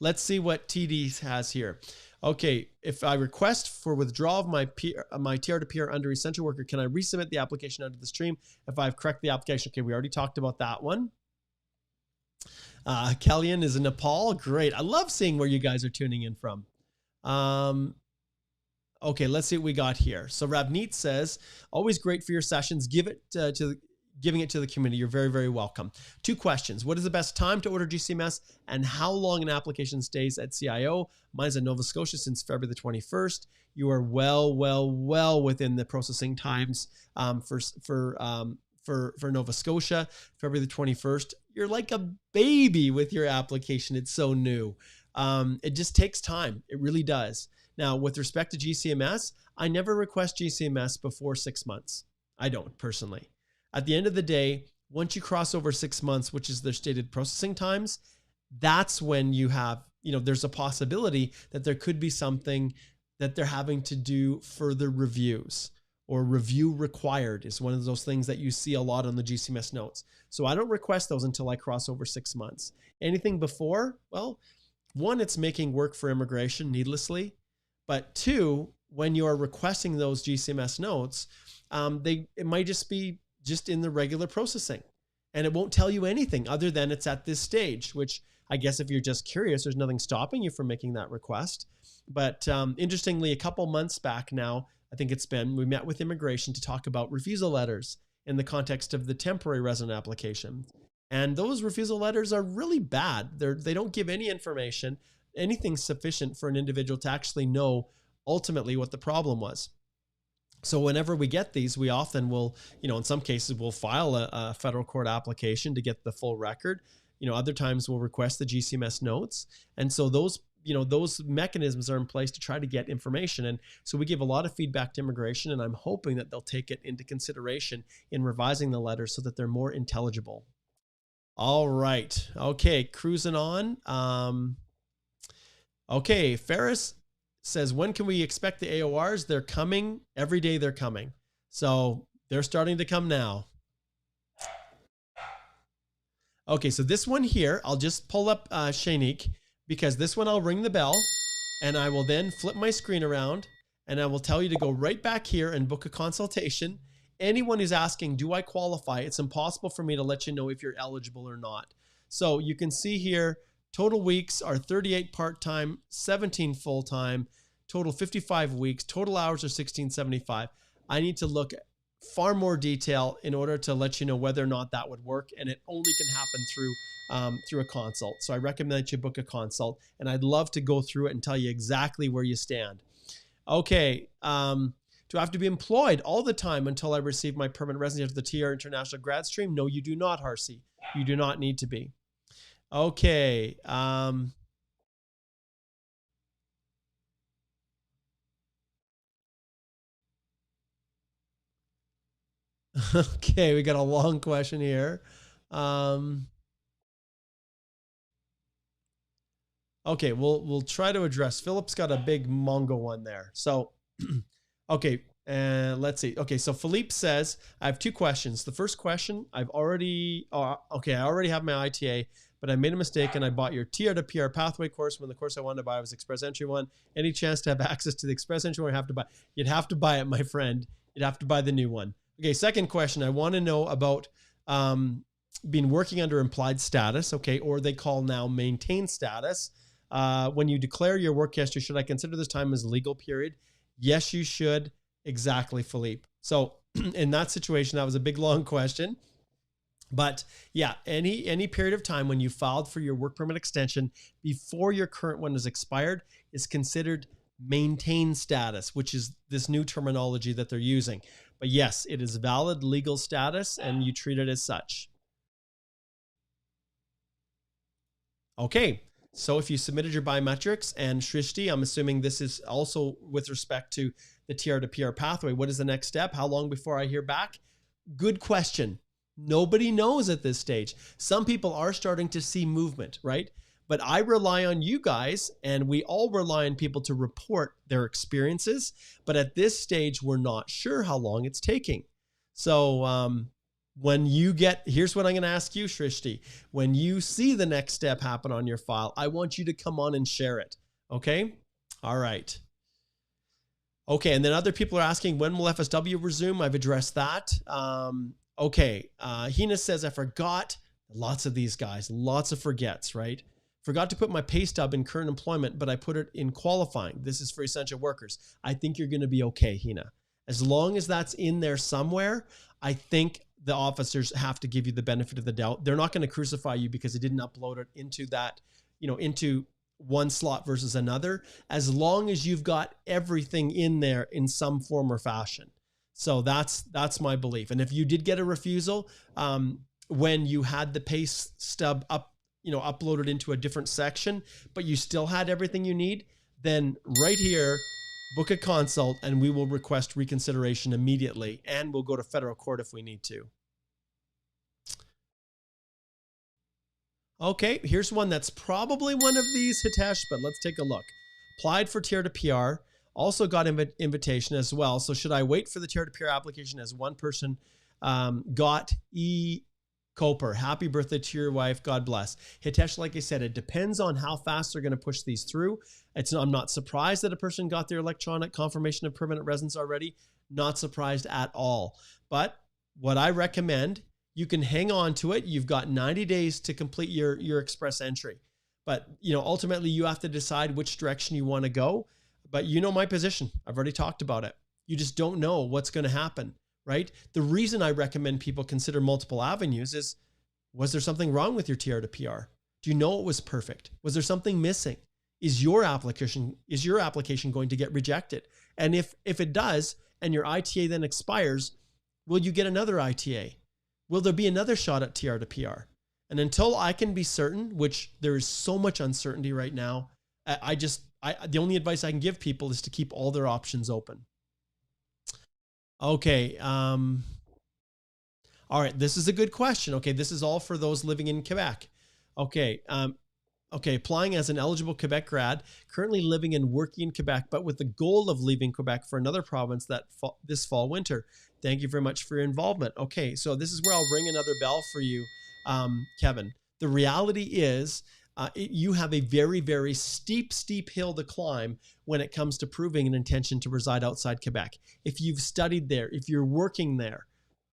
let's see what TD has here. Okay, if I request for withdrawal of my TR to PR under essential worker, can I resubmit the application under the stream if I've corrected the application? Okay, we already talked about that one. Kellyanne is in Nepal. Great. I love seeing where you guys are tuning in from. Okay, let's see what we got here. So Ravneet says, always great for your sessions. Giving it to the community. You're very, very welcome. 2 questions. What is the best time to order GCMS, and how long an application stays at CIO? Mine's in Nova Scotia since February the 21st. You are well within the processing times for Nova Scotia. February the 21st. You're like a baby with your application. It's so new. It just takes time. It really does. Now, with respect to GCMS, I never request GCMS before 6 months. I don't personally. At the end of the day, once you cross over 6 months, which is their stated processing times, that's when you have, there's a possibility that there could be something that they're having to do further reviews, or review required is one of those things that you see a lot on the GCMS notes. So I don't request those until I cross over 6 months. Anything before, well, 1, it's making work for immigration needlessly. But 2, when you are requesting those GCMS notes, it might just be in the regular processing, and it won't tell you anything other than it's at this stage, which I guess if you're just curious, there's nothing stopping you from making that request. But interestingly, a couple months back now, I think we met with immigration to talk about refusal letters in the context of the temporary resident application. And those refusal letters are really bad. They don't give any information, anything sufficient for an individual to actually know ultimately what the problem was. So whenever we get these, we often will, in some cases, we'll file a federal court application to get the full record. Other times we'll request the GCMS notes. And so those mechanisms are in place to try to get information. And so we give a lot of feedback to immigration, and I'm hoping that they'll take it into consideration in revising the letters so that they're more intelligible. All right. Okay. Cruising on. Okay. Ferris says, when can we expect the AORs? They're coming. Every day they're coming. So they're starting to come now. Okay, so this one here, I'll just pull up Shanique, because this one I'll ring the bell, and I will then flip my screen around, and I will tell you to go right back here and book a consultation. Anyone who's asking, do I qualify? It's impossible for me to let you know if you're eligible or not. So you can see here, total weeks are 38 part-time, 17 full-time, total 55 weeks, total hours are 1675. I need to look at far more detail in order to let you know whether or not that would work, and it only can happen through a consult. So I recommend that you book a consult, and I'd love to go through it and tell you exactly where you stand. Okay, do I have to be employed all the time until I receive my permanent residency to the TR International Grad Stream? No, you do not, Harsey. You do not need to be. Okay. Okay, we got a long question here. Okay, we'll try to address. Philip's got a big Mongo one there. So, okay, let's see. Okay, so Philippe says, I have 2 questions. The first question, I already have my ITA, but I made a mistake and I bought your TR to PR pathway course when the course I wanted to buy was Express Entry one. Any chance to have access to the Express Entry one? You'd have to buy it, my friend. You'd have to buy the new one. Okay, second question. I want to know about been working under implied status, okay, or they call now maintained status. When you declare your work history, should I consider this time as legal period? Yes, you should. Exactly, Philippe. So in that situation, that was a big, long question. But yeah, any period of time when you filed for your work permit extension before your current one is expired is considered maintained status, which is this new terminology that they're using. But yes, it is valid legal status and you treat it as such. Okay, so if you submitted your biometrics, and Shrishti, I'm assuming this is also with respect to the TR to PR pathway. What is the next step? How long before I hear back? Good question. Nobody knows at this stage. Some people are starting to see movement, right? But I rely on you guys, and we all rely on people to report their experiences. But at this stage, we're not sure how long it's taking. So when you get, here's what I'm going to ask you, Shrishti. When you see the next step happen on your file, I want you to come on and share it. Okay? All right. Okay, and then other people are asking, when will FSW resume? I've addressed that. Okay, Hina says, I forgot, lots of these guys, lots of forgets, right? Forgot to put my pay stub in current employment, but I put it in qualifying. This is for essential workers. I think you're going to be okay, Hina. As long as that's in there somewhere, I think the officers have to give you the benefit of the doubt. They're not going to crucify you because they didn't upload it into that, into one slot versus another, as long as you've got everything in there in some form or fashion. So that's my belief. And if you did get a refusal, when you had the pay stub uploaded into a different section, but you still had everything you need, then right here, book a consult and we will request reconsideration immediately, and we'll go to federal court if we need to. Okay, here's one that's probably one of these, Hitesh, but let's take a look. Applied for TR to PR, also got invitation as well. So should I wait for the TR to PR application as one person got E. Coper? Happy birthday to your wife. God bless. Hitesh, like I said, it depends on how fast they're going to push these through. I'm not surprised that a person got their electronic confirmation of permanent residence already. Not surprised at all. But what I recommend, you can hang on to it. You've got 90 days to complete your express entry. But ultimately you have to decide which direction you want to go. But you know my position. I've already talked about it. You just don't know what's going to happen, right? The reason I recommend people consider multiple avenues is, was there something wrong with your TR to PR? Do you know it was perfect? Was there something missing? Is your application going to get rejected? And if it does, and your ITA then expires, will you get another ITA? Will there be another shot at TR to PR? And until I can be certain, which there is so much uncertainty right now, the only advice I can give people is to keep all their options open. Okay. All right. This is a good question. Okay. This is all for those living in Quebec. Okay. Okay. Applying as an eligible Quebec grad, currently living and working in Quebec, but with the goal of leaving Quebec for another province this fall, winter. Thank you very much for your involvement. Okay. So this is where I'll ring another bell for you, Kevin. The reality is, you have a very, very steep hill to climb when it comes to proving an intention to reside outside Quebec. If you've studied there, if you're working there,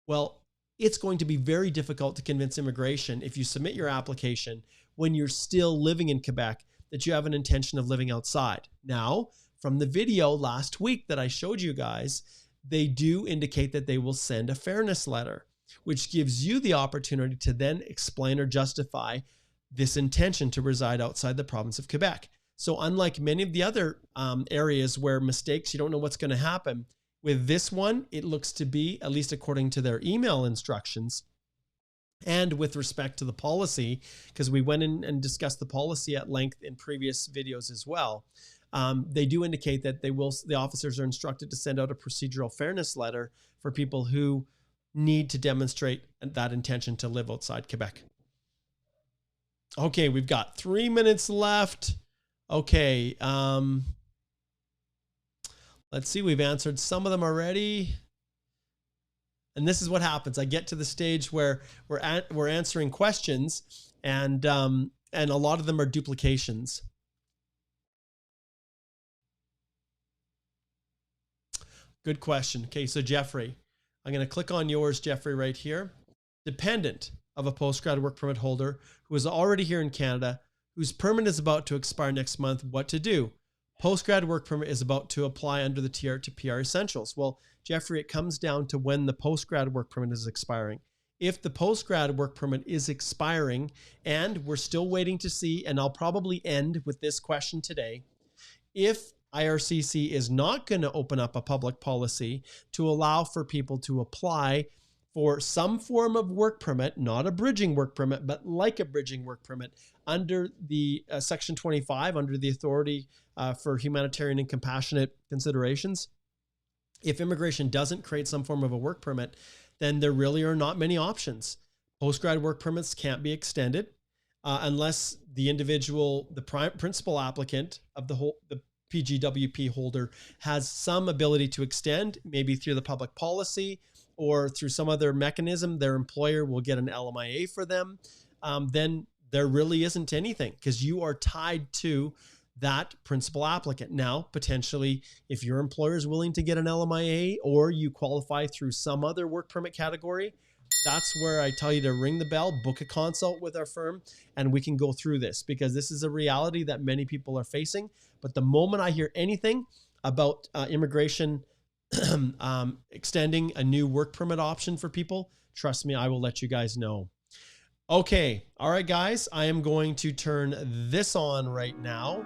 well, it's going to be very difficult to convince immigration, if you submit your application when you're still living in Quebec, that you have an intention of living outside. Now, from the video last week that I showed you guys, they do indicate that they will send a fairness letter, which gives you the opportunity to then explain or justify this intention to reside outside the province of Quebec. So unlike many of the other areas where mistakes, you don't know what's going to happen, with this one, it looks to be, at least according to their email instructions, and with respect to the policy, because we went in and discussed the policy at length in previous videos as well, they do indicate that the officers are instructed to send out a procedural fairness letter for people who need to demonstrate that intention to live outside Quebec. Okay, we've got 3 minutes left. Okay, let's see. We've answered some of them already. And this is what happens. I get to the stage where we're answering questions, and a lot of them are duplications. Good question. Okay, so Jeffrey, I'm going to click on yours, Jeffrey, right here. dependent of a postgrad work permit holder who is already here in Canada, whose permit is about to expire next month, what to do. Postgrad work permit is about to apply under the TR to PR Essentials. Well, Jeffrey, it comes down to when the postgrad work permit is expiring. If the postgrad work permit is expiring and we're still waiting to see, and I'll probably end with this question today, if IRCC is not going to open up a public policy to allow for people to apply for some form of work permit, not a bridging work permit, but like a bridging work permit under the Section 25, under the Authority for Humanitarian and Compassionate Considerations, if immigration doesn't create some form of a work permit, then there really are not many options. Postgrad work permits can't be extended unless the individual, the principal applicant of the PGWP holder has some ability to extend, maybe through the public policy or through some other mechanism. Their employer will get an LMIA for them. Then there really isn't anything because you are tied to that principal applicant. Now, potentially, if your employer is willing to get an LMIA or you qualify through some other work permit category, that's where I tell you to ring the bell, book a consult with our firm, and we can go through this because this is a reality that many people are facing. But the moment I hear anything about immigration extending a new work permit option for people, trust me, I will let you guys know. Okay. All right, guys, I am going to turn this on right now.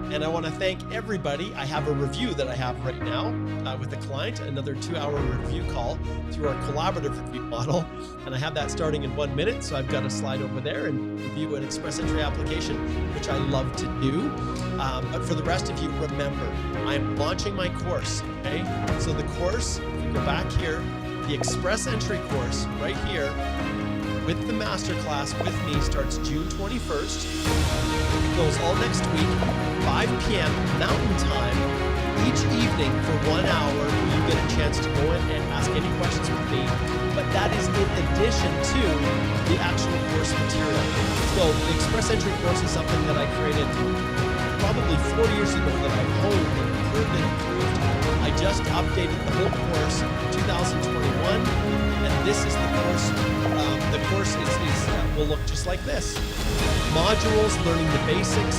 And I want to thank everybody. I have a review that I have right now with a client, another 2-hour review call through our collaborative review model. And I have that starting in 1 minute. So I've got to slide over there and review an express entry application, which I love to do. But for the rest of you, remember, I'm launching my course. Okay. So the course, if you go back here, the express entry course right here with the masterclass with me starts June 21st. It goes all next week, 5 p.m. Mountain Time, each evening for 1 hour where you get a chance to go in and ask any questions with me. But that is in addition to the actual course material. So the express entry course is something that I created probably 4 years ago that I honed and improved and improved. I just updated the whole course in 2021, and this is the course. The course will look just like this. Modules, learning the basics,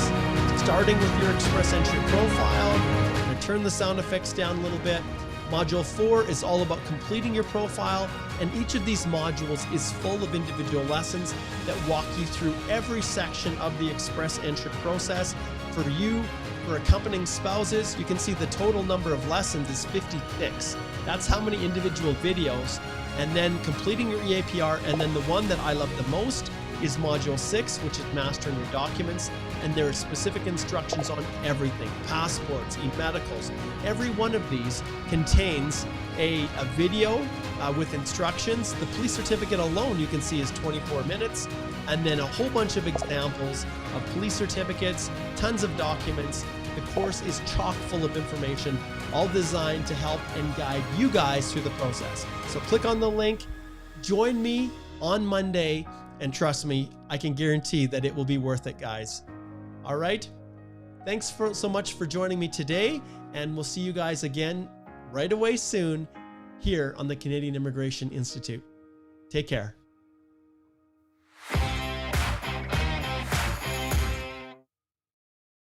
starting with your express entry profile. I'm going to turn the sound effects down a little bit. Module 4 is all about completing your profile, and each of these modules is full of individual lessons that walk you through every section of the express entry process. For you, for accompanying spouses, you can see the total number of lessons is 56. That's how many individual videos. And then completing your EAPR, and then the one that I love the most is Module 6, which is mastering your documents. And there are specific instructions on everything, passports, e-medicals. Every one of these contains a video with instructions. The police certificate alone, you can see, is 24 minutes. And then a whole bunch of examples of police certificates, tons of documents. The course is chock full of information, all designed to help and guide you guys through the process. So click on the link, join me on Monday, and trust me, I can guarantee that it will be worth it, guys. All right. Thanks so much for joining me today, and we'll see you guys again right away soon here on the Canadian Immigration Institute. Take care.